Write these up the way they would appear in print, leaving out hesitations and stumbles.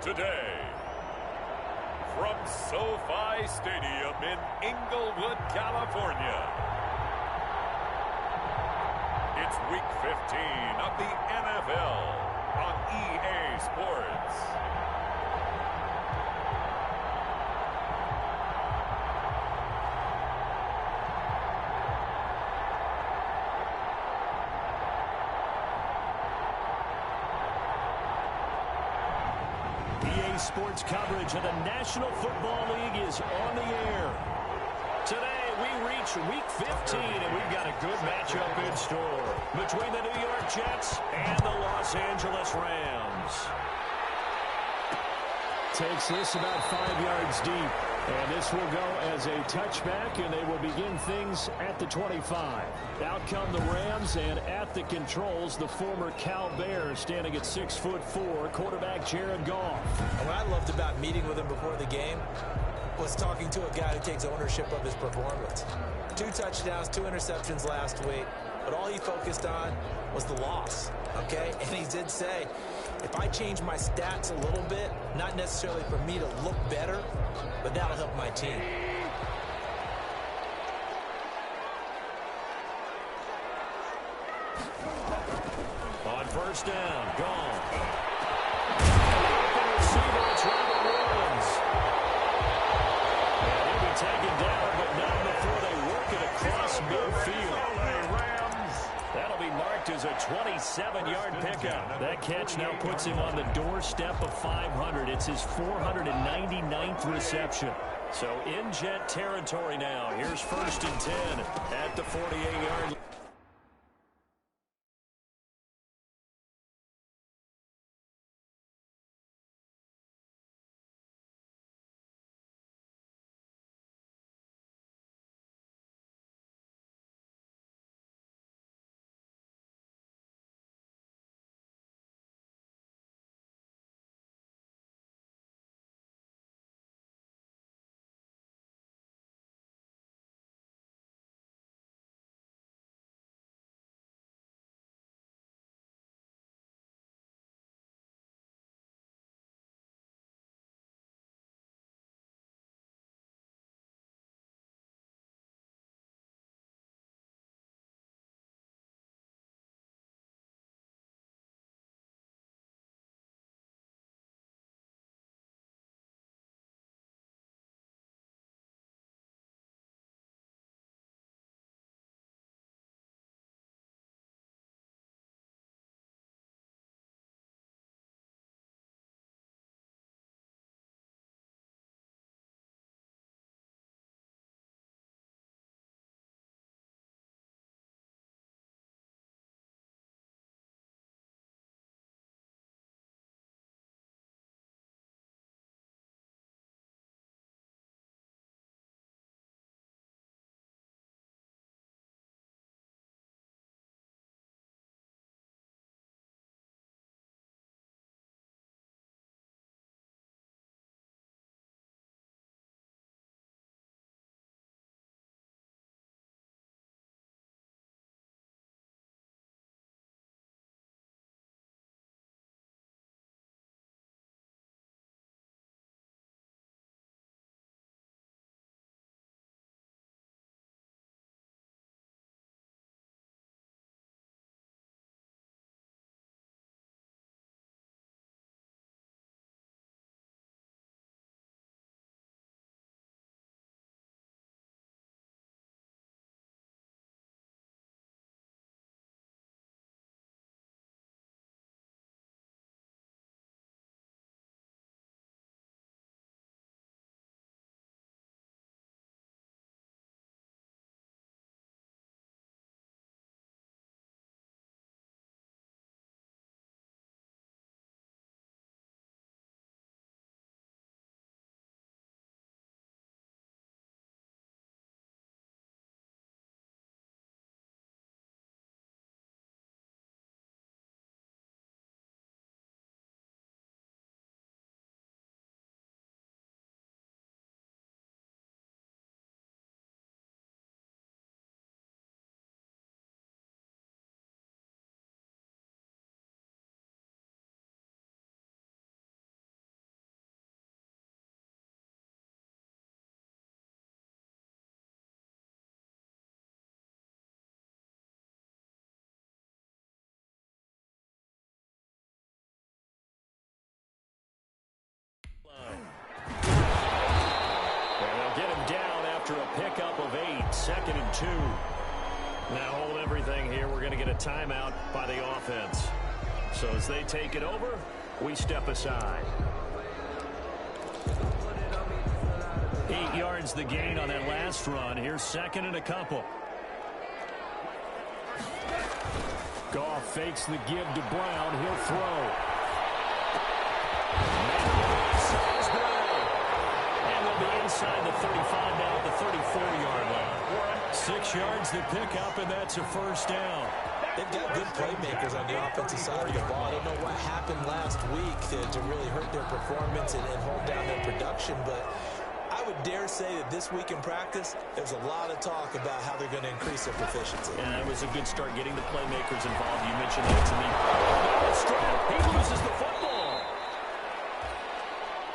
Today, from SoFi Stadium in Inglewood, California, it's Week 15 of the NFL on EA Sports. EA Sports coverage of the National Football League is on the air. Today, we reach Week 15, and we've got a good matchup in store between the New York Jets and the Los Angeles Rams. Takes this about 5 yards deep, and this will go as a touchback, and they will begin things at the 25. Out come the Rams, and at the controls, the former Cal Bear standing at 6'4", quarterback Jared Goff. What I loved about meeting with him before the game was talking to a guy who takes ownership of his performance. 2 touchdowns, 2 interceptions last week, but all he focused on was the loss, okay? And he did say, if I change my stats a little bit, not necessarily for me to look better, but that'll help my team. On first down, gone. Open receiver, it's Robert Woods. And he'll be taken down, but not before they work it across midfield. That'll be marked as a 27-yard pickup. That catch now puts him on the doorstep of 500. It's his 499th reception. So in Jet territory now. Here's first and 10 at the 48-yard line. 2. Now hold everything here. We're going to get a timeout by the offense. So as they take it over, we step aside. 8 yards the gain on that last run. Here's second and a couple. Goff fakes the give to Brown. He'll throw. And they'll be inside the 35 now at the 34-yard line. 6 yards the pickup, and that's a first down. They've got good playmakers on the offensive side of the ball. I don't know what happened last week to really hurt their performance and hold down their production, but I would dare say that this week in practice, there's a lot of talk about how they're going to increase their proficiency. And that was a good start getting the playmakers involved. You mentioned that to me. He loses the football.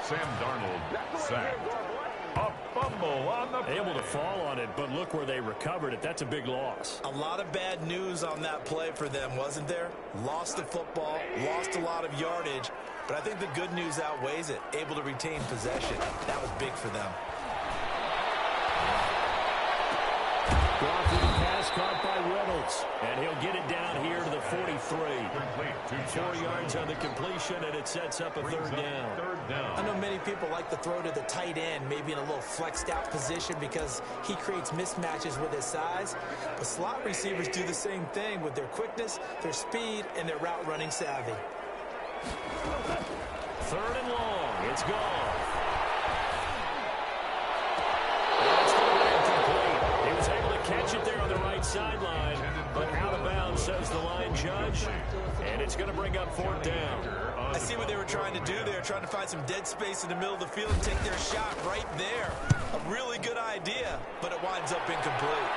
Sam Darnold sacked. A fumble on the Able to fall on it, but look where they recovered it. That's a big loss. A lot of bad news on that play for them, wasn't there? Lost the football, lost a lot of yardage, but I think the good news outweighs it. Able to retain possession. That was big for them. Goff with a pass caught by Reynolds, and he'll get it down here to the 43. 4 yards on the completion, and it sets up a third down. I know many people like to throw to the tight end, maybe in a little flexed out position because he creates mismatches with his size. But slot receivers do the same thing with their quickness, their speed, and their route running savvy. Third and long. It's gone. He was able to catch it there on the right sideline, but out of bounds, says the line judge, and it's going to bring up fourth down. I see what they were trying to do there, trying to find some dead space in the middle of the field and take their shot right there. A really good idea, but it winds up incomplete.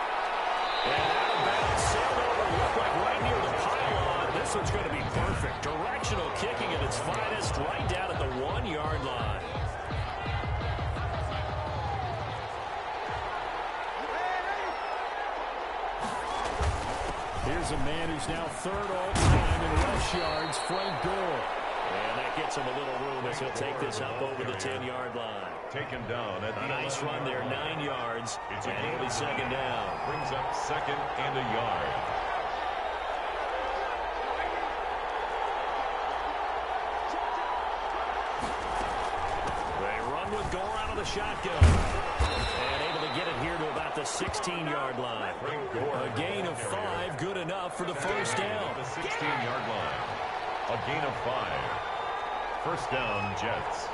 And out of bounds, sailed over, looked like right near the pylon. This one's going to be perfect. Directional kicking at its finest, right down at the 1-yard line. Here's a man who's now third all-time in rush yards, Frank Gore. And that gets him a little room as he'll take this up over the 10-yard line. taken down at the nice run there, 9 yards, and it'll be second down. Brings up second and a yard. They run with Gore out of the shotgun. And able to get it here to about the 16-yard line. A gain of 5, good enough for the first down. The 16-yard line. A gain of 5. First down, Jets.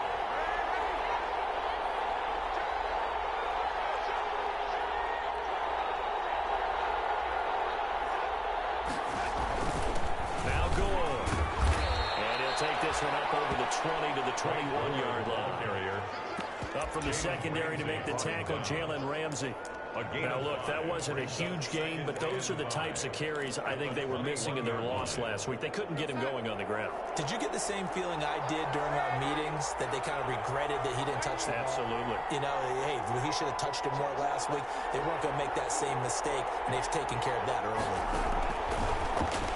Now Gore. And he'll take this one up over the 20 to the 21-yard line. Carrier. Up from the secondary to make the tackle, Jalen Ramsey. Now, look, that wasn't a huge gain, but those are the types of carries I think they were missing in their loss last week. They couldn't get him going on the ground. Did you get the same feeling I did during our meetings, that they kind of regretted that he didn't touch the ball? Absolutely. You know, hey, he should have touched it more last week. They weren't going to make that same mistake, and they've taken care of that early.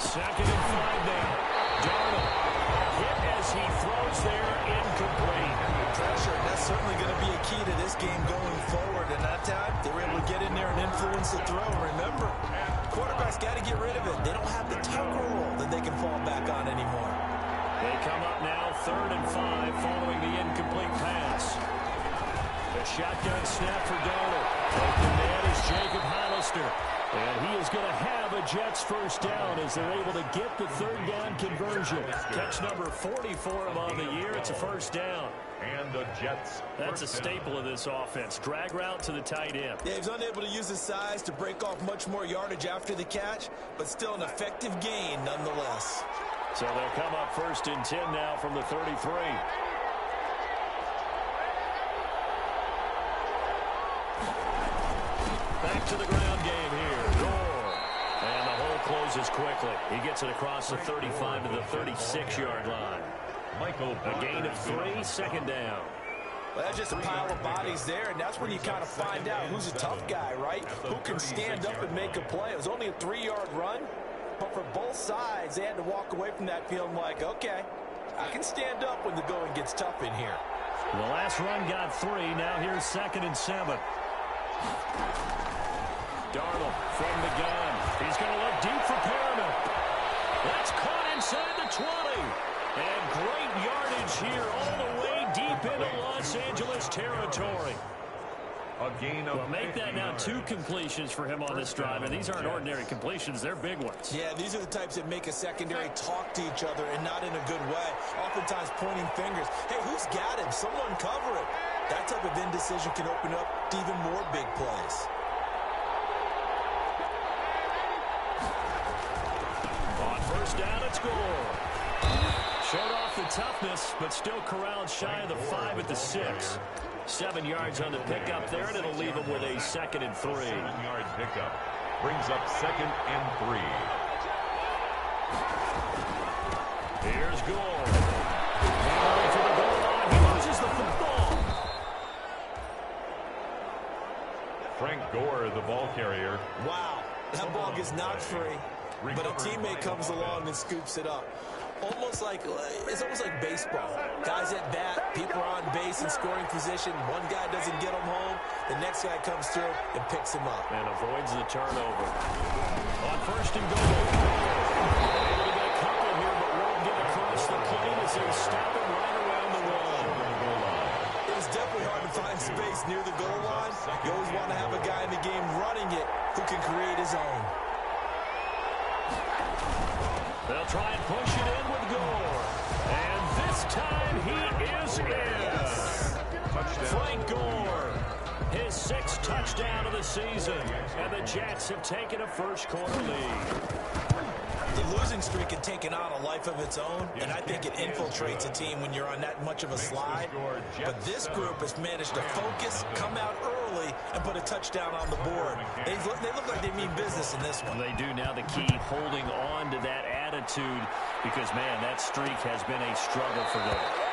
Second and 5 now. Darnold hit as he throws there, incomplete. Pressure, that's certainly going to be a key to this game going forward. And that time, they were able to get in there and influence the throw. Remember, quarterbacks got to get rid of it. They don't have the tackle roll that they can fall back on anymore. They come up now, 3rd and 5, following the incomplete pass. The shotgun snap for Darnold. Taking man is Jacob Hollister. And he is going to have a Jets first down as they're able to get the 3rd down conversion. Catch number 44 of on the year. It's a first down. And the Jets. That's a staple of this offense. Drag route to the tight end. Yeah, he's unable to use his size to break off much more yardage after the catch, but still an effective gain nonetheless. So they'll come up 1st and 10 now from the 33. Back to the ground game here. Gore. And the hole closes quickly. He gets it across the 35 to the 36-yard line. A gain of 3, 2nd down. Well, that's just a pile of bodies there, and that's when you kind of find out who's a tough guy, right? Who can stand up and make a play. It was only a 3-yard run, but for both sides, they had to walk away from that feeling like, okay, I can stand up when the going gets tough in here. The last run got 3. Now here's 2nd and 7. Darnold from the gun. He's going to look deep for Perriman. That's caught inside the 20. And great yardage here all the way deep into Los Angeles territory. Well, make that now 2 completions for him on this drive, and these aren't ordinary completions. They're big ones. Yeah, these are the types that make a secondary talk to each other and not in a good way. Oftentimes pointing fingers. Hey, who's got him? Someone cover it. That type of indecision can open up to even more big plays. On first down, it's Gore. Showed off the toughness, but still corralled shy of the 5 at the 6. 7 yards on the pickup there, and it'll leave him with a 2nd and 3. 7-yard pickup brings up 2nd and 3. Here's Gore. Going for the goal line. He loses the football. Frank Gore, the ball carrier. Wow, that ball gets knocked free, but a teammate comes along and scoops it up. It's almost like baseball. Guys at bat, people are on base in scoring position. One guy doesn't get him home. The next guy comes through and picks him up. And avoids the turnover. On first and goal. Able to get a couple here, but won't get across the plane as they stop him right around the wall. It's definitely hard to find space near the goal line. You always want to have a guy in the game running it who can create his own. They'll try and push it in with Gore. And this time he is in. Frank Gore, his 6th touchdown of the season. And the Jets have taken a first-quarter lead. The losing streak had taken on a life of its own, and I think it infiltrates a team when you're on that much of a slide. But this group has managed to focus, come out early, and put a touchdown on the board. They look like they mean business in this one. They do now. The key, holding on to that attitude, because, man, that streak has been a struggle for them.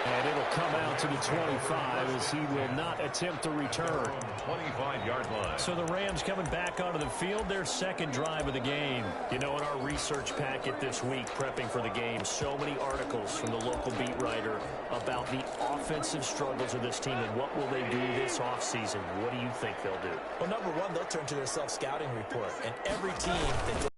And it'll come out to the 25 as he will not attempt to return. 25-yard line. So the Rams coming back onto the field, their 2nd drive of the game. You know, in our research packet this week, prepping for the game, so many articles from the local beat writer about the offensive struggles of this team and what will they do this offseason. What do you think they'll do? Well, number one, they'll turn to their self-scouting report. And every team that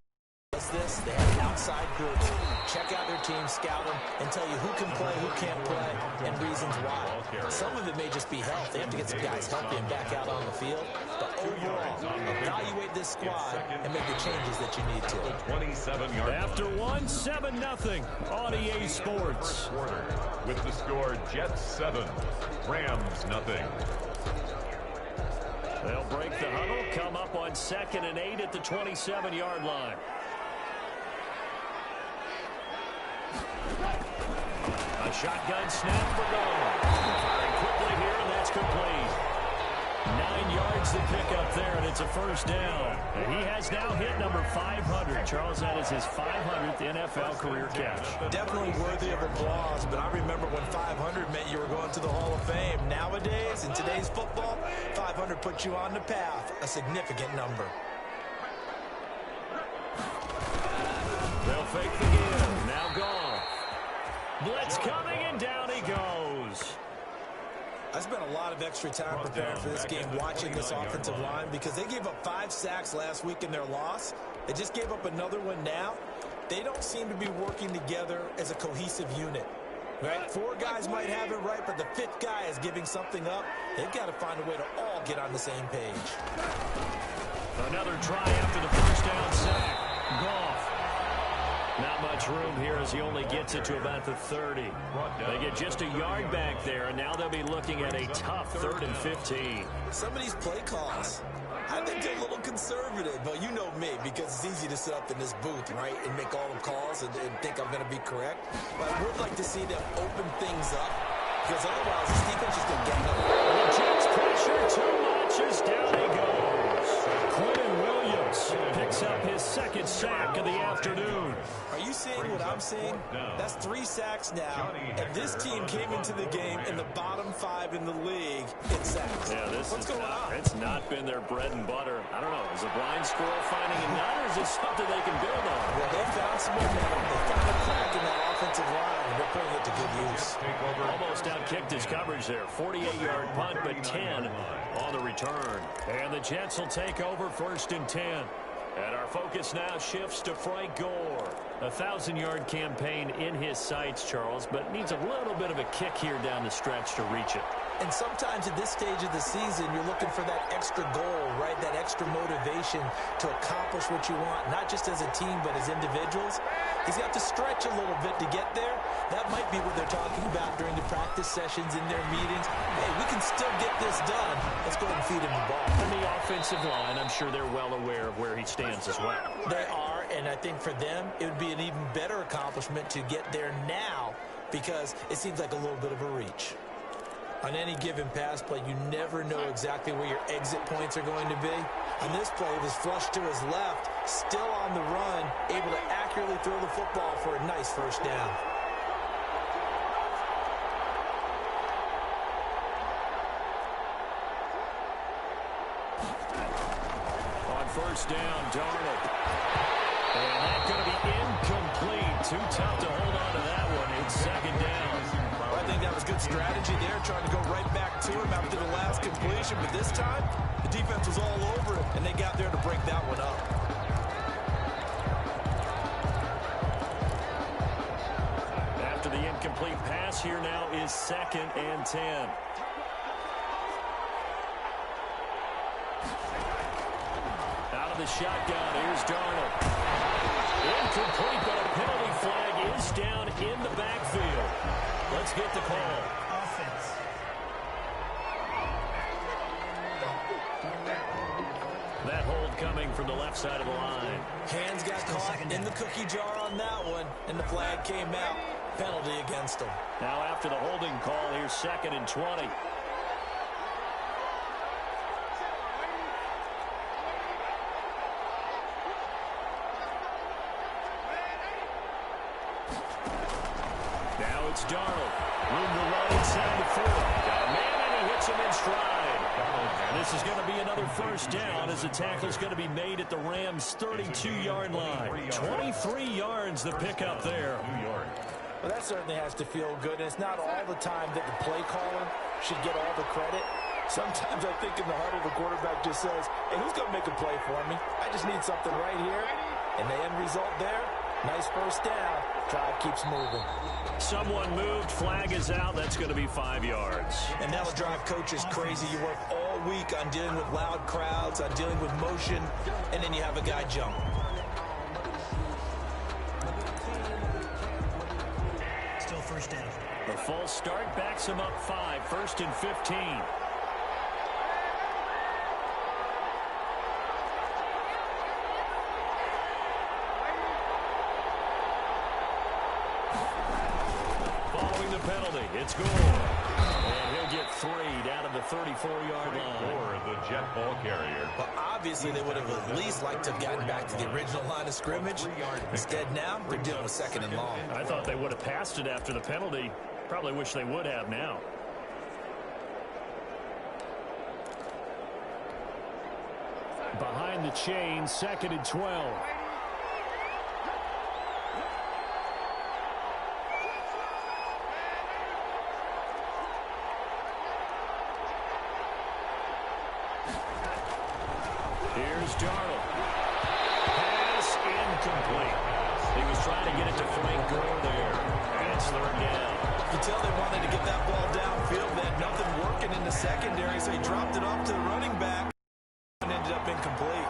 does this, they have outside groups. Check out their team, scout them, and tell you who can play, who can't play, and reasons why. Some of it may just be health. They have to get some guys healthy and back out on the field. But overall, evaluate this squad and make the changes that you need to. 27-yard After 7-0 on EA Sports. With the score, Jets 7, Rams 0. They'll break the huddle, come up on 2nd and 8 at the 27-yard line. A shotgun snap for goal. Firing quickly here, and that's complete. 9 yards to pick up there, and it's a first down. And he has now hit number 500. Charles, that is his 500th NFL career catch. Definitely worthy of applause, but I remember when 500 meant you were going to the Hall of Fame. Nowadays, in today's football, 500 puts you on the path, a significant number. They'll fake the give. Now gone. Blitz coming, and down he goes. I spent a lot of extra time preparing for this game, watching this offensive line, because they gave up 5 sacks last week in their loss. They just gave up another one now. They don't seem to be working together as a cohesive unit. Right? 4 guys might have it right, but the 5th guy is giving something up. They've got to find a way to all get on the same page. Another try after the first down sack. Goff. Not much room here as he only gets it to about the 30. They get just a yard back there, and now they'll be looking at a tough 3rd and 15. Some of these play calls, I think they're a little conservative. But you know me, because it's easy to sit up in this booth, right, and make all the calls and think I'm going to be correct. But I would like to see them open things up, because otherwise this defense is going to get them. The Jets pressure too much as down he goes. Quinn Williams picks up his 2nd sack of the afternoon. Are you seeing what I'm seeing? That's 3 sacks now, and this team came into the game in the bottom 5 in the league in sacks. Yeah, What's going on? It's not been their bread and butter. I don't know. Is a blind squirrel finding a nut, or is is something they can build on. Well, they found some momentum. They found a crack in that offensive line, and they're putting it to good use. Almost outkicked his coverage there. 48-yard punt, but 10 on the return. And the Jets will take over 1st and 10. And our focus now shifts to Frank Gore. A 1,000-yard campaign in his sights, Charles, but needs a little bit of a kick here down the stretch to reach it. And sometimes at this stage of the season, you're looking for that extra goal, right? That extra motivation to accomplish what you want, not just as a team, but as individuals. He's got to stretch a little bit to get there. That might be what they're talking about during the practice sessions in their meetings. Hey, we can still get this done. Let's go ahead and feed him the ball. And the offensive line, I'm sure they're well aware of where he stands as well. They are, and I think for them, it would be an even better accomplishment to get there now because it seems like a little bit of a reach. On any given pass play, you never know exactly where your exit points are going to be. On this play, it was flushed to his left, still on the run, able to accurately throw the football for a nice first down. On 1st down, Darnold. And that's going to be incomplete. Too tough to hold on to that one. It's 2nd down. Well, I think that was good strategy there, trying to go right back to him after the last completion. But this time, the defense was all over it, and they got there to break that one up. After the incomplete pass, here now is 2nd and 10. Out of the shotgun, here's Darnold. Incomplete, but a penalty flag is down in the backfield. Let's get the call. Offense. That hold coming from the left side of the line. Hands got caught in the cookie jar on that one, and the flag came out. Penalty against them. Now after the holding call, here's 2nd and 20. Now it's Darnold. Room to run inside the 4. Got a man, and he hits him in stride. And this is going to be another 1st down as the tackle's going to be made at the Rams' 32-yard line. 23 yards the pickup there. Well, that certainly has to feel good, and it's not all the time that the play caller should get all the credit. Sometimes I think in the huddle, the quarterback just says, hey, who's going to make a play for me? I just need something right here. And the end result there, nice 1st down. Drive keeps moving. Someone moved. Flag is out. That's going to be 5 yards. And that'll drive coaches crazy. You work all week on dealing with loud crowds, on dealing with motion, and then you have a guy jump. Still 1st down. The false start backs him up 5. 1st and 15. Penalty. It's Gore. And he'll get 3 down to the 34-yard line. Or the jet ball carrier. Well, obviously, they would have at least liked to have gotten back to the original line of scrimmage. Instead, now, they're dealing with 2nd and long. I thought they would have passed it after the penalty. Probably wish they would have now. Behind the chain, 2nd and 12. Here's Darnold. Pass incomplete. He was trying to get it to Frank Gore there. And it's 3rd down. You can tell they wanted to get that ball downfield. They had nothing working in the secondary, so he dropped it off to the running back and ended up incomplete.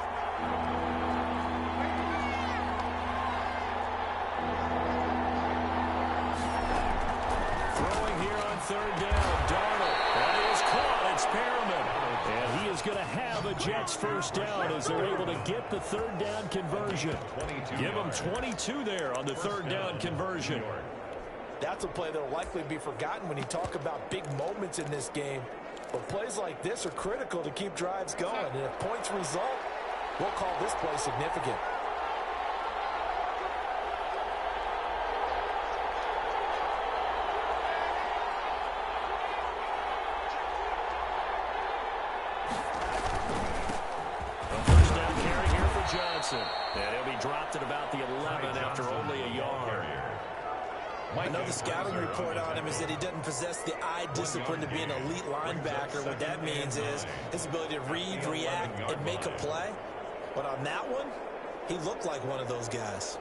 Throwing here on 3rd down. Darnold. That is caught. It's Perriman. And he is going to have a Jets 1st down as they're able to get the 3rd down conversion. Give them 22 there on the 3rd down conversion. That's a play that will likely be forgotten when you talk about big moments in this game. But plays like this are critical to keep drives going. And if points result, we'll call this play significant. And he'll be dropped at about the 11 after only a yard. Another scouting report on him is that he doesn't possess the eye discipline to be an elite linebacker. What that means is his ability to read, react, and make a play. But on that one, he looked like one of those guys.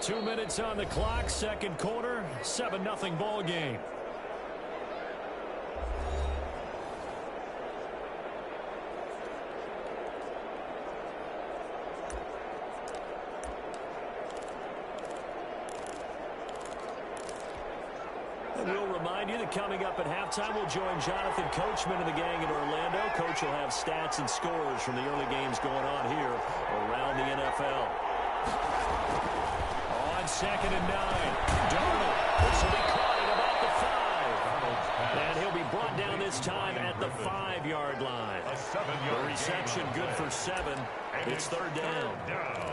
2 minutes on the clock, second quarter, 7-0 ball game. We'll remind you that coming up at halftime, we'll join Jonathan Coachman and the gang in Orlando. Coach will have stats and scores from the early games going on here around the NFL. On 2nd and 9, Darnold. This will be caught at about the 5. And he'll be brought down this time at the 5-yard line. The reception good for 7. It's 3rd down.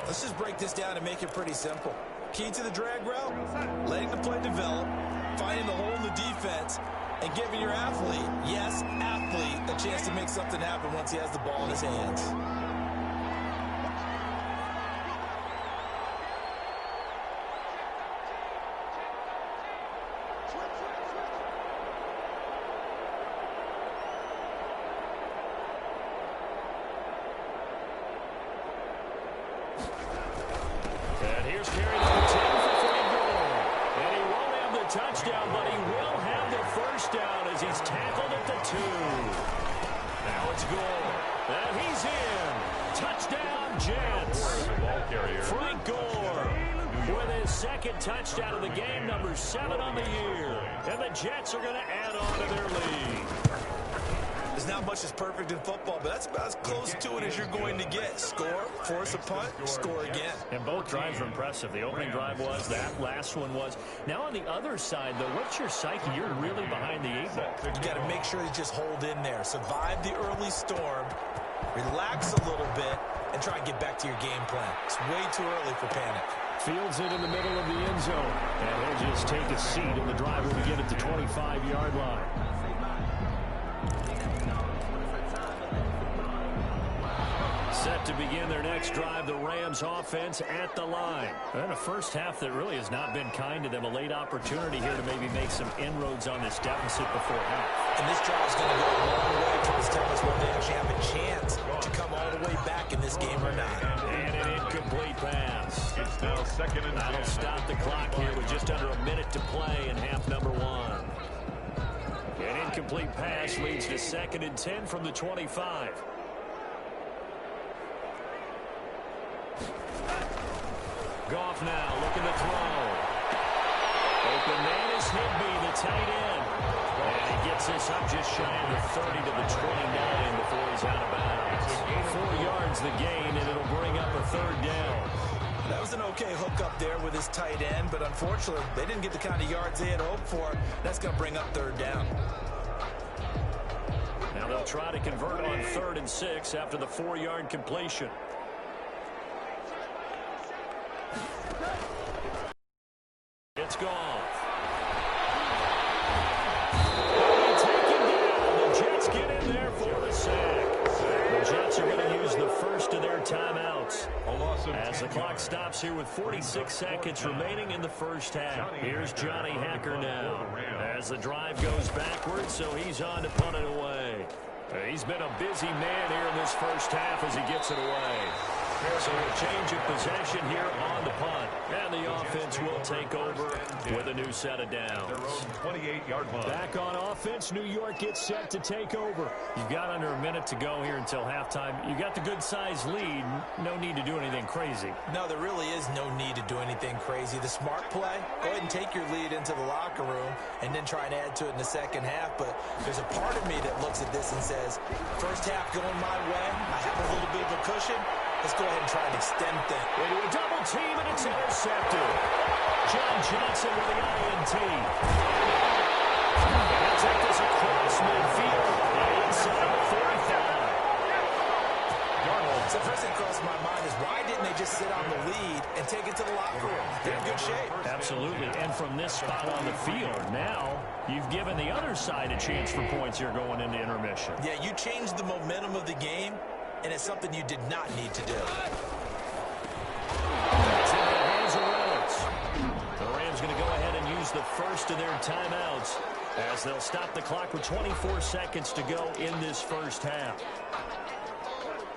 Let's just break this down and make it pretty simple. Key to the drag route, letting the play develop, finding the hole in the defense, and giving your athlete, yes, athlete, a chance to make something happen once he has the ball in his hands. And here's carry number 10 for Frank Gore. And he won't have the touchdown, but he will have the first down as he's tackled at the 2. Now it's Gore. And he's in. Touchdown, Jets. Frank Gore with his second touchdown of the game, number 7 on the year. And the Jets are going to add on to their lead. There's not much that's perfect in football, but that's about as close to it as you're going to get. Score, force a punt, score again. And both drives were impressive. The opening drive was, that last one was. Now on the other side, though, what's your psyche? You're really behind the 8 ball. You got to make sure you just hold in there. Survive the early storm, relax a little bit, and try and get back to your game plan. It's way too early for panic. Fields it in the middle of the end zone. And he'll just take a seat, and the drive will begin at the 25-yard line. Set to begin their next drive, the Rams offense at the line. And a first half that really has not been kind to them. A late opportunity here to maybe make some inroads on this deficit before half. And this drive is going to go a long way towards telling us whether they actually have a chance to come all the way back in this game or not. And an incomplete pass. It's now 2nd and 10. That'll stop the clock here with just under a minute to play in half number 1. An incomplete pass leads to 2nd and 10 from the 25. Goff now looking to throw. Open man is Higbee, the tight end. And he gets this up just shy of the 30 to the 29 before he's out of bounds. 4 yards the gain, and it'll bring up a 3rd down. That was an okay hook up there with his tight end, but unfortunately, they didn't get the kind of yards they had hoped for. That's going to bring up 3rd down. Now they'll try to convert on 3rd and 6 after the 4-yard completion. It's gone. Taken down. The Jets get in there for the sack. The Jets are going to use the first of their timeouts as the clock stops here with 46 seconds remaining in the first half. Here's Johnny Hacker now as the drive goes backwards, so he's on to punt it away. He's been a busy man here in this first half as he gets it away. So a change of possession here on the punt. And the offense will take over with a new set of downs. Their own 28-yard line. Back on offense, New York gets set to take over. You've got under a minute to go here until halftime. You got the good-sized lead. No need to do anything crazy. No, there really is no need to do anything crazy. The smart play, go ahead and take your lead into the locker room and then try and add to it in the second half. But there's a part of me that looks at this and says, first half going my way, I have a little bit of a cushion. Let's go ahead and try and extend things. Into a double team, and it's intercepted. John Johnson with the INT. And he'll take this across midfield inside the 45. So the first thing crossed my mind is why didn't they just sit on the lead and take it to the locker room? They're in good shape. Absolutely. And from this spot on the field, now you've given the other side a chance for points here going into intermission. Yeah, you changed the momentum of the game and it's something you did not need to do. It's in the hands of Reynolds. The Rams going to go ahead and use the first of their timeouts as they'll stop the clock with 24 seconds to go in this first half.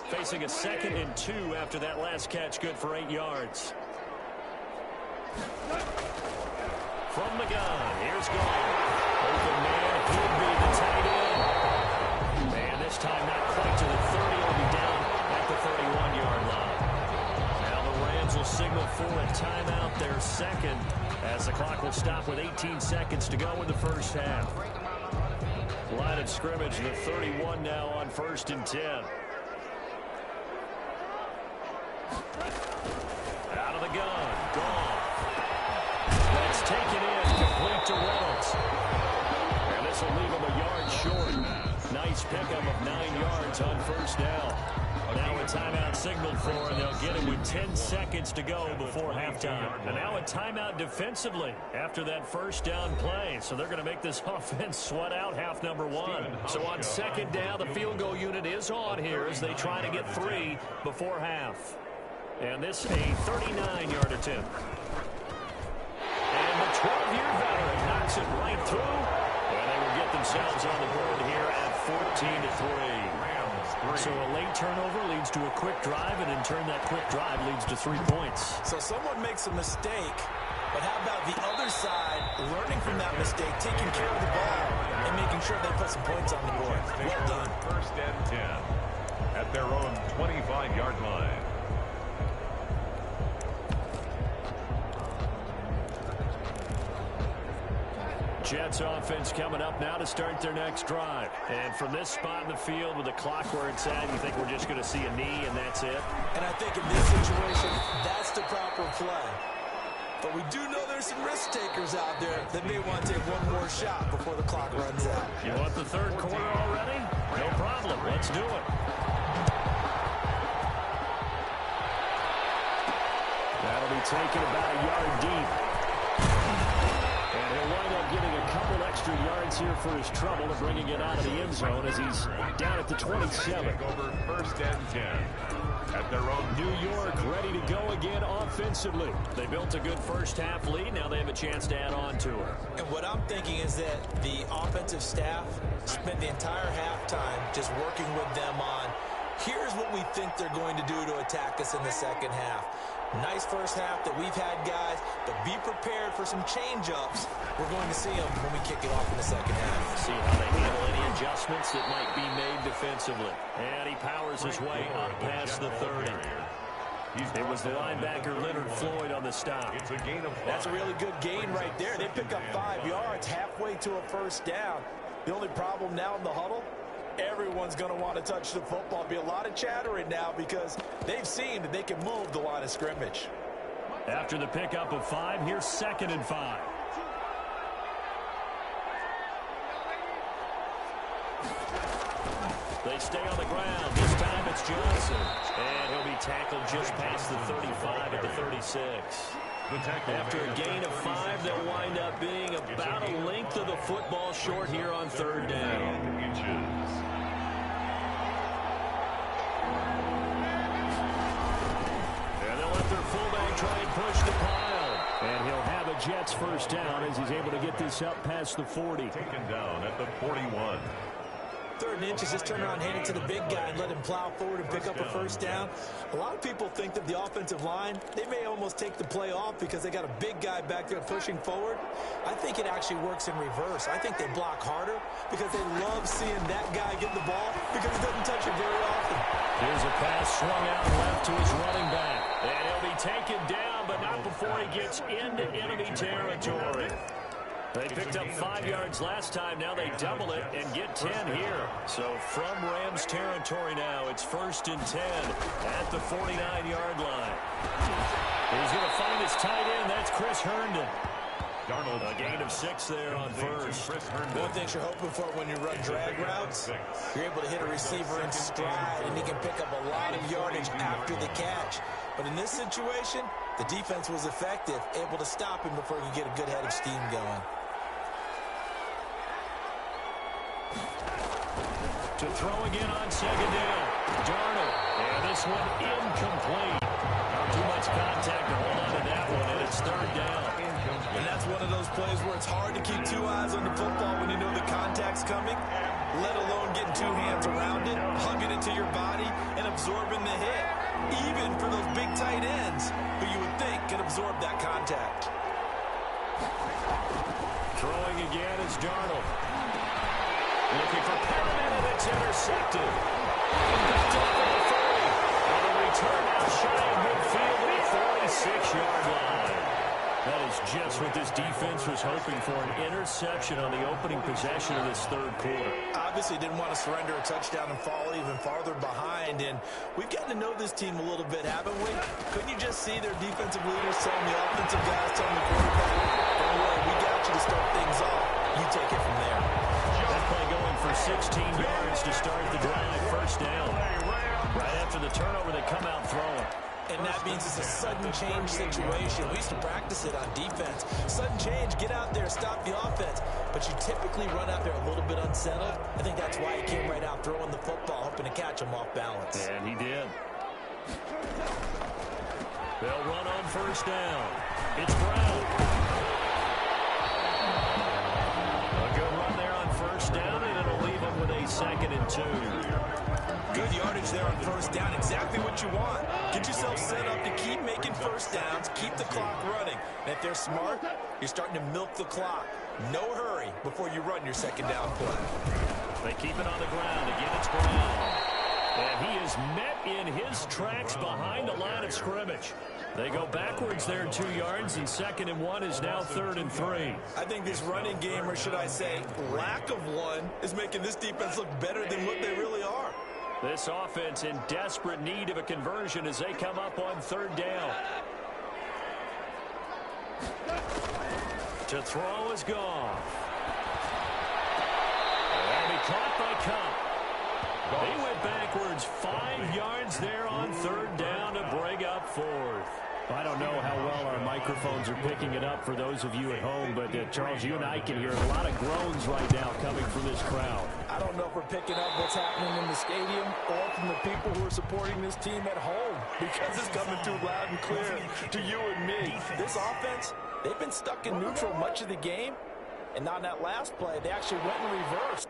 Facing a 2nd and 2 after that last catch, good for 8 yards. From the gun, here's Gone. Open man, he'll be the tight end. And this time not quite to the 30, will be down at the 31-yard line. Now the Rams will signal for a timeout, their second, as the clock will stop with 18 seconds to go in the first half. Line of scrimmage, the 31 now on 1st and 10. Out of the gun, Gone. That's taken in, complete to Reynolds. And this will leave him a yard short. Nice pickup of 9 yards on 1st down. Now a timeout signaled for, and they'll get it with 10 seconds to go before halftime. And now a timeout defensively after that 1st down play. So they're going to make this offense sweat out half number 1. So on 2nd down, the field goal unit is on here as they try to get 3 before half. And this a 39-yard attempt. And the 12-year veteran knocks it right through. And they will get themselves on the board here at 14-3. So a late turnover leads to a quick drive, and in turn that quick drive leads to 3 points. So someone makes a mistake, but how about the other side learning from that mistake, taking care of the ball, and making sure they put some points on the board? Well done. 1st and 10 at their own 25-yard line. Jets offense coming up now to start their next drive. And from this spot in the field with the clock where it's at, you think we're just going to see a knee and that's it? And I think in this situation, that's the proper play. But we do know there's some risk takers out there that may want to take one more shot before the clock runs out. You want the 3rd quarter already? No problem. Let's do it. That'll be taken about a yard deep. And he'll wind up getting a couple extra yards here for his trouble of bringing it out of the end zone as he's down at the 27. Over 1st and 10 at their own. New York ready to go again offensively. They built a good first half lead. Now they have a chance to add on to it. And what I'm thinking is that the offensive staff spent the entire halftime just working with them on, here's what we think they're going to do to attack us in the second half. Nice first half that we've had, guys, but be prepared for some change-ups. We're going to see them when we kick it off in the second half. See how they handle any adjustments that might be made defensively. And he powers his way up past the 30. It was the linebacker Leonard Floyd on the stop. It's a gain of 5. That's a really good gain right there. They pick up 5 yards halfway to a 1st down. The only problem now in the huddle, everyone's going to want to touch the football. Be a lot of chattering now because they've seen that they can move the line of scrimmage. After the pickup of 5, here's 2nd and 5. They stay on the ground. This time it's Johnson. And he'll be tackled just past the 35 at the 36. After a gain of 5, they'll wind up being about a length of the football short here on 3rd down. And they'll let their fullback try and push the pile. And he'll have a Jets 1st down as he's able to get this up past the 40. Taken down at the 41. 3rd and inches, just turn around, hand it to the big guy and let him plow forward and pick up a 1st down. A lot of people think that the offensive line, they may almost take the play off because they got a big guy back there pushing forward. I think it actually works in reverse. I think they block harder because they love seeing that guy get the ball because he doesn't touch it very often. Here's a pass swung out left to his running back. And he'll be taken down, but not before he gets into enemy territory. They picked up 5 yards last time. Now they double it and get 10 here. So from Rams territory now, it's 1st and 10 at the 49-yard line. He's going to find his tight end. That's Chris Herndon. Darnold, a gain of 6 there on 1st. One thing you're hoping for when you run drag routes, you're able to hit a receiver in stride, and he can pick up a lot of yardage after the catch. But in this situation, the defense was effective, able to stop him before he could get a good head of steam going. To throw again on 2nd down. Darnold. And this one incomplete. Not too much contact to hold on to that one, and it's third down. And that's one of those plays where it's hard to keep two eyes on the football when you know the contact's coming, let alone getting two hands around it, hugging it to your body, and absorbing the hit. Even for those big tight ends who you would think could absorb that contact. Throwing again is Darnold. Looking for Perriman, and it's intercepted. Picked up at the 30. And a return out shy of midfield at the 46-yard line. That is just what this defense was hoping for, an interception on the opening possession of this third quarter. Obviously didn't want to surrender a touchdown and fall even farther behind, and we've gotten to know this team a little bit, haven't we? Couldn't you just see their defensive leaders telling the offensive guys, telling the quarterback, don't worry, we got you to start things off. You take it from there. That play going for 16 yards to start the drive, first down. Right after the turnover, they come out throwing. And that means it's a sudden change situation. We used to practice it on defense. Sudden change, get out there, stop the offense. But you typically run out there a little bit unsettled. I think that's why he came right out throwing the football, hoping to catch him off balance. And he did. They'll run on first down. It's Brown. A good run there on first down, and it'll leave him with a 2nd and 2. Good yardage there on first down. Exactly what you want. Get yourself set up to keep making first downs, keep the clock running. And if they're smart, you're starting to milk the clock. No hurry before you run your second down play. They keep it on the ground. Again, it's Brown. And he is met in his tracks behind the line of scrimmage. They go backwards there 2 yards, and 2nd and 1 is now 3rd and 3. I think this running game, or should I say lack of one, is making this defense look better than what they really are. This offense in desperate need of a conversion as they come up on 3rd down. To throw is Goff. And he caught by Cup. He went backwards 5 yards there on 3rd down to bring up 4th. I don't know how well our microphones are picking it up for those of you at home, but Charles, you and I can hear a lot of groans right now coming from this crowd. I don't know if we're picking up what's happening in the stadium or from the people who are supporting this team at home, because it's coming through loud and clear to you and me. This offense, they've been stuck in neutral much of the game, and on that last play, they actually went in reverse.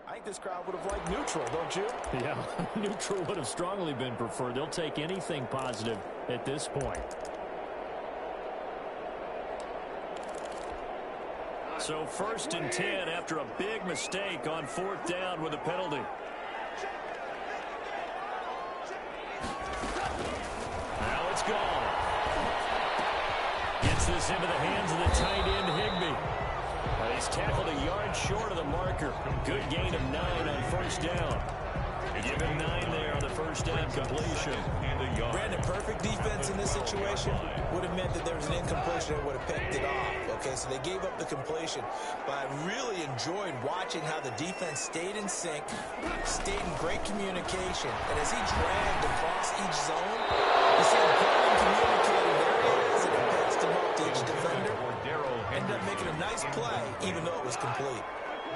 I think this crowd would have liked neutral, don't you? Yeah, neutral would have strongly been preferred. They'll take anything positive at this point. So 1st and 10 after a big mistake on 4th down with a penalty. Now it's gone. Gets this into the hands of the tight end, Higbee. He's tackled a yard short of the marker. Good gain of 9 on 1st down. Give him 9 there on the 1st down completion. Brandon, perfect defense in this situation would have meant that there was an incompletion and would have picked it off. Okay, so they gave up the completion. But I really enjoyed watching how the defense stayed in sync, stayed in great communication. And as he dragged across each zone, you see him going and communicating. There he is, and it passed him off to each defender. Ended up making a nice play, even though it was complete.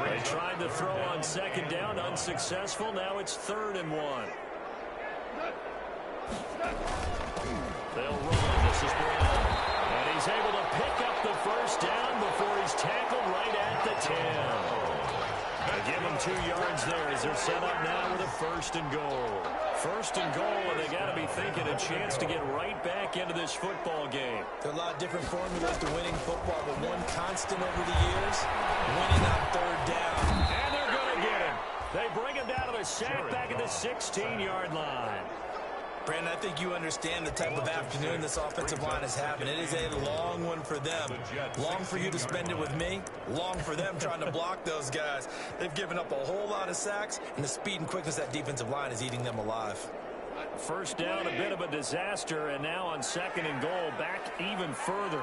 They tried to throw on 2nd down, unsuccessful. Now it's 3rd and 1. They'll run. This is Brown. And he's able to pick up the 1st down before he's tackled right at the 10. They give him 2 yards there as they're set up now with a 1st and goal. 1st and goal, and they got to be thinking a chance to get right back into this football game. There are a lot of different formulas to winning football, but one constant over the years, winning on 3rd down. And they're going to get him. They bring him down to the sack back at the 16-yard line. Brandon, I think you understand the type of afternoon this offensive line is having. It is a long one for them. Long for you to spend it with me. Long for them trying to block those guys. They've given up a whole lot of sacks, and the speed and quickness of that defensive line is eating them alive. First down, a bit of a disaster, and now on 2nd and goal, back even further.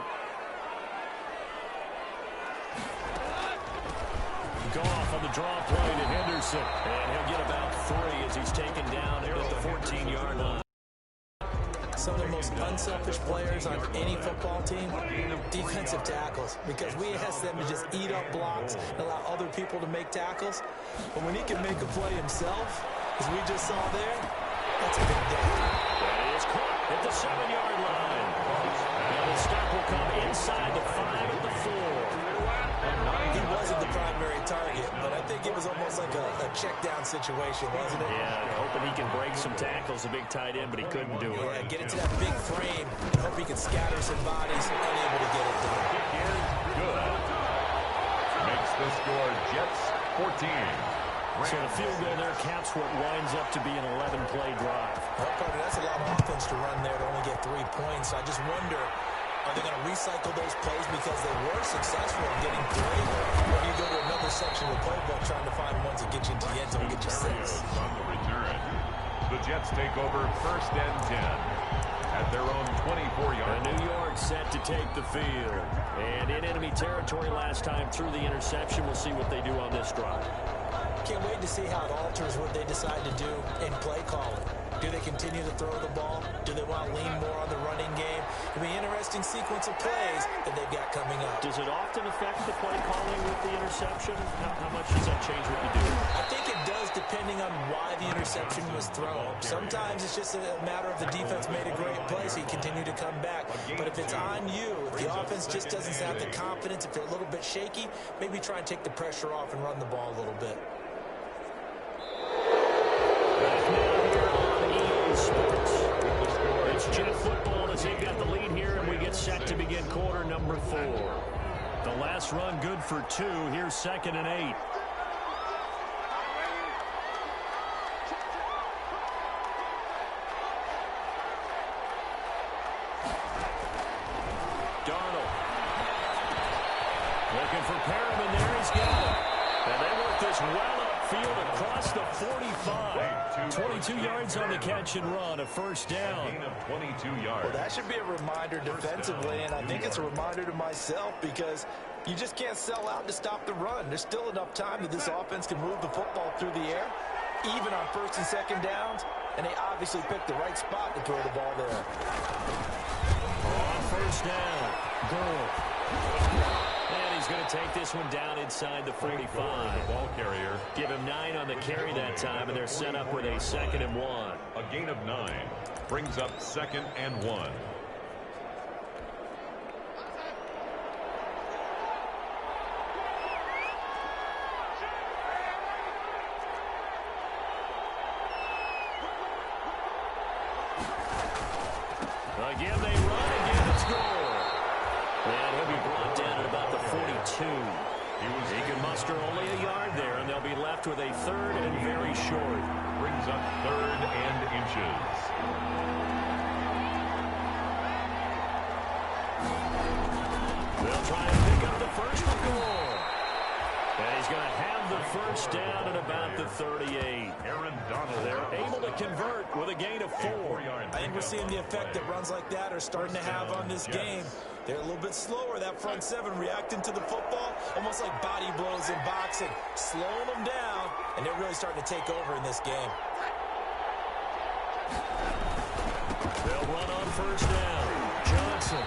Goff on the draw play to Henderson, and he'll get about 3 as he's taken down at the 14-yard line. Some of the most unselfish players on any football team, defensive tackles, because we ask them to just eat up blocks and allow other people to make tackles. But when he can make a play himself, as we just saw there, that's a big day. That is caught at the 7-yard line. And the stop will come inside the 5 at the 4. He wasn't the primary target, but I think it was almost like a check-down situation, wasn't it? Yeah, hoping he can break some tackles, a big tight end, but he couldn't do it. Yeah, get into that big frame and hope he can scatter some bodies, unable to get it done. Good. Makes the score Jets 14. So the field goal there caps what winds up to be an 11-play drive. Well, Carter, that's a lot of offense to run there to only get 3 points. I just wonder, are they going to recycle those plays because they were successful in getting 3? Or do you go to another section of the playbook trying to find ones that get you into the end zone and get you 6? On the return, the Jets take over 1st and 10 at their own 24-yard line. New York set to take the field. And in enemy territory last time through the interception. We'll see what they do on this drive. Can't wait to see how it alters what they decide to do in play calling. Do they continue to throw the ball? Do they want to lean more on the running game? It'll be an interesting sequence of plays that they've got coming up. Does it often affect the play calling with the interception? How much does that change what you do? I think it does depending on why the interception was thrown. Sometimes it's just a matter of the defense made a great play, so you continue to come back. But if it's on you, if the offense just doesn't have the confidence, if they're a little bit shaky, maybe try and take the pressure off and run the ball a little bit. It's Jet football as they've got the lead here, and we get set to begin quarter number 4. The last run good for 2. Here's 2nd and 8. Darnold. Looking for Perriman. There he's got it. And they work this well upfield across the 45. 22 yards on the catch and run, a 1st down. Gain of 22 yards. Well, that should be a reminder defensively, and I think it's a reminder to myself because you just can't sell out to stop the run. There's still enough time that this offense can move the football through the air, even on 1st and 2nd downs, and they obviously picked the right spot to throw the ball there. On 1st down, goal. And he's going to take this one down inside the 45. The ball carrier. Give him 9 on the carry that time, and they're set up with a 2nd and 1. A gain of 9 brings up 2nd and 1. Again, they run. Again, it's goal. And he'll be brought down at about the 42. He can muster only a yard there, and they'll be left with a 3rd and very short. Brings up 3rd and inches. They'll try and pick up the first and goal. And he's going to have the 1st down at about the 38. Aaron Donald. They're able to convert with a gain of 4. I think we're seeing the effect that runs like that are starting to have on this game. They're a little bit slower, that front 7 reacting to the football, almost like body blows in boxing, slowing them down, and they're really starting to take over in this game. They'll run on 1st down. Johnson.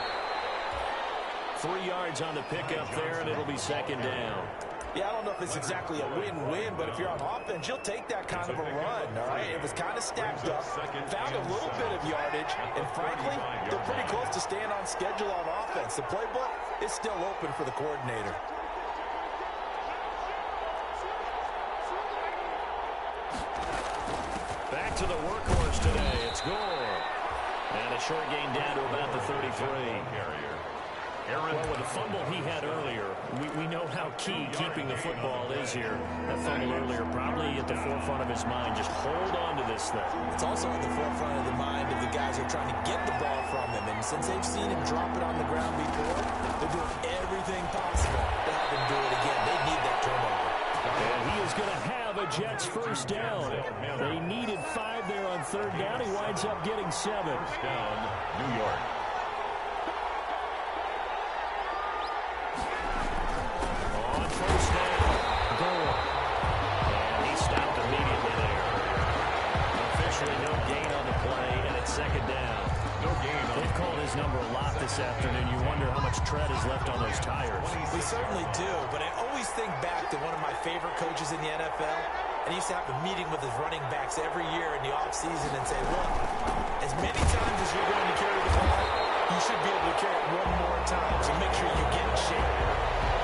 3 yards on the pickup there, and it'll be 2nd down. Yeah, I don't know if it's exactly a win-win, but if you're on offense, you'll take that kind of a run, all right? It was kind of stacked up, found a little bit of yardage, and frankly, they're pretty close to staying on schedule on offense. The playbook is still open for the coordinator. Back to the workhorse today. It's Gore. And a short gain down to about the 33. Well, with the fumble he had earlier, we know how key keeping the football is here. That fumble earlier probably at the forefront of his mind. Just hold on to this thing. It's also at the forefront of the mind of the guys who are trying to get the ball from him. And since they've seen him drop it on the ground before, they're doing everything possible to have him do it again. They need that turnover. And he is going to have a Jets first down. They needed 5 there on third down. He winds up getting 7. Down, New York. On first down, Gore. And he stopped immediately there. Officially no gain on the play, and it's second down. No gain on They've called his number a lot this afternoon. You wonder how much tread is left on those tires. We certainly do, but I always think back to one of my favorite coaches in the NFL, and he used to have a meeting with his running backs every year in the offseason and say, look, as many times as you're going to carry the ball, you should be able to carry it one more time, so make sure you get in shape.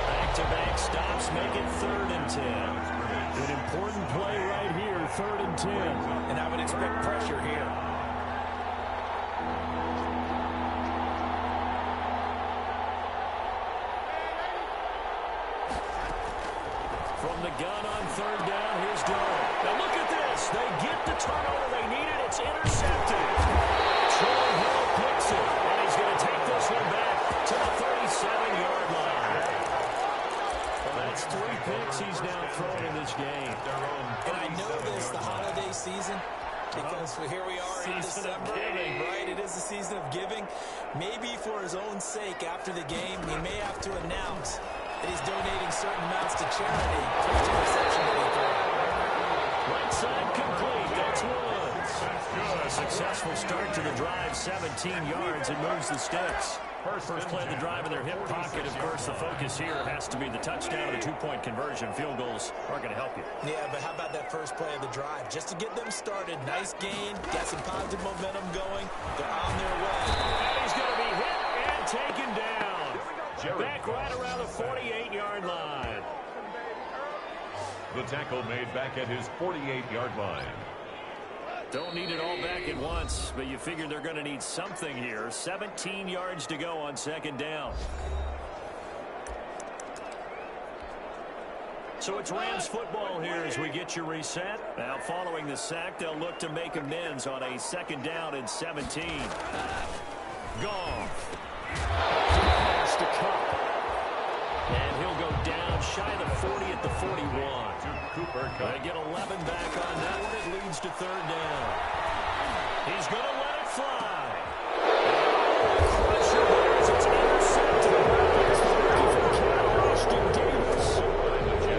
Back-to-back stops make it 3rd and 10. An important play right here, 3rd and 10. And I would expect pressure here. From the gun on third down, here's Gore. Now look at this. They get the turnover they needed. It's intercepted. Troy Hill picks it, and he's going to take this one back to the 37-yard line. Well, that's 3 picks he's now thrown in this game. And I know this, the holiday season, because here we are in December, right? It is the season of giving. Maybe for his own sake, after the game, he may have to announce that he's donating certain amounts to charity for each interception that he throws. Right side complete. That's Woods. A successful start to the drive, 17 yards, and moves the sticks. First play of the drive in their hip pocket. Of course, the focus here has to be the touchdown and the 2-point conversion. Field goals aren't going to help you. Yeah, but how about that first play of the drive? Just to get them started. Nice gain. Got some positive momentum going. They're on their way. And he's going to be hit and taken down. Back right around the 48-yard line. The tackle made back at his 48-yard line. Don't need it all back at once, but you figure they're going to need something here. 17 yards to go on second down. So it's Rams football here as we get you reset. Now following the sack, they'll look to make amends on a second down and 17. Goff. Pass to Cup. And he'll go down shy of the 40 at the 41. Cooper They get 11 back on that one. It leads to third down. He's going to let it fly. Pressure there as it's intercepted. Austin Davis.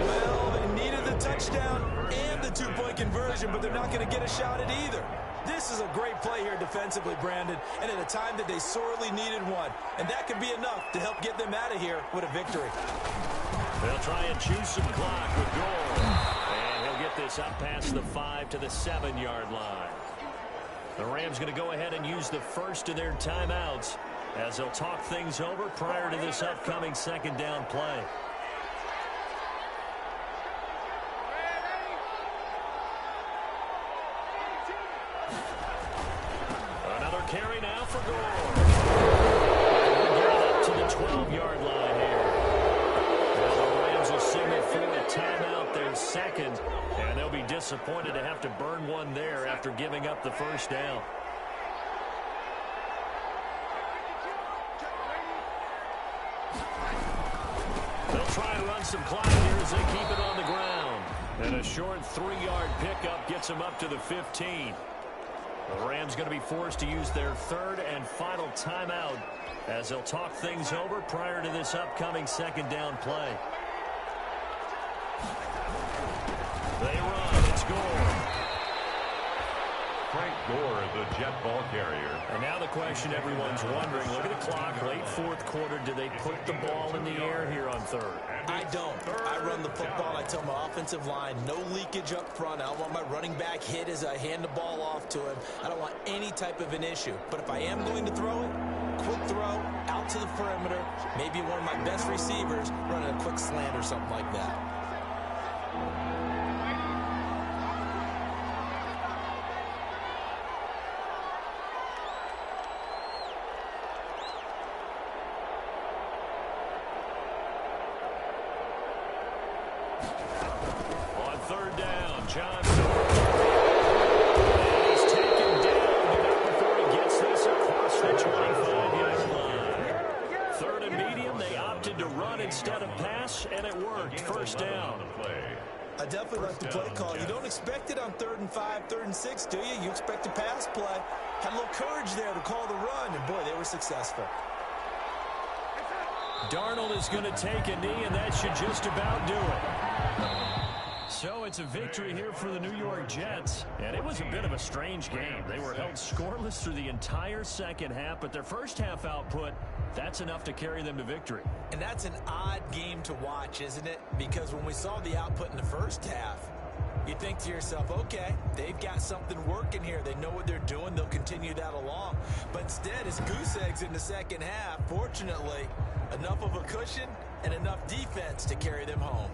Well, they needed the touchdown and the 2-point conversion, but they're not going to get a shot at either. This is a great play here defensively, Brandon, and at a time that they sorely needed one. And that could be enough to help get them out of here with a victory. They'll try and choose some clock with Gore. And he'll get this up past the 5 to the 7-yard line. The Rams going to go ahead and use the first of their timeouts as they'll talk things over prior to this upcoming second down play. Another carry now for Gore. Get up to the 12-yard line here. Now the Rams will signal for a timeout, their second, and they'll be disappointed to have to burn one there after giving up the first down. They'll try and run some clock here as they keep it on the ground. And a short 3-yard pickup gets them up to the 15. The Rams going to be forced to use their third and final timeout as they'll talk things over prior to this upcoming second down play. They run. It's Gore. Frank Gore, the jet ball carrier. And now the question everyone's wondering, look at the clock, late fourth quarter, do they put the ball in the air here on third? I don't. I run the football. I tell my offensive line, no leakage up front. I don't want my running back hit as I hand the ball off to him. I don't want any type of an issue. But if I am going to throw it, quick throw, out to the perimeter, maybe one of my best receivers running a quick slant or something like that. Johnson. He's taken down, but not before he gets this across the 25-yard line. Third and medium, they opted to run instead of pass, and it worked. First down. I definitely like the play call. You don't expect it on 3rd and 5, 3rd and 6, do you? You expect a pass play. Had a little courage there to call the run, and boy, they were successful. Darnold is going to take a knee, and that should just about do it. So it's a victory here for the New York Jets, and it was a bit of a strange game. They were held scoreless through the entire second half, but their first half output, that's enough to carry them to victory. And that's an odd game to watch, isn't it? Because when we saw the output in the first half, you think to yourself, okay, they've got something working here. They know what they're doing. They'll continue that along. But instead, it's goose eggs in the second half. Fortunately, enough of a cushion and enough defense to carry them home.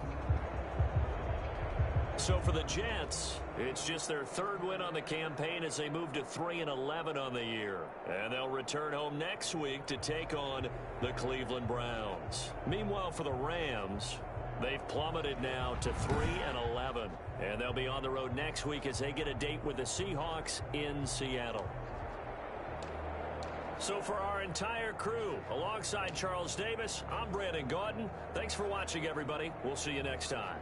So for the Jets, it's just their third win on the campaign as they move to 3-11 on the year. And they'll return home next week to take on the Cleveland Browns. Meanwhile, for the Rams, they've plummeted now to 3-11. And they'll be on the road next week as they get a date with the Seahawks in Seattle. So for our entire crew, alongside Charles Davis, I'm Brandon Gaudin. Thanks for watching, everybody. We'll see you next time.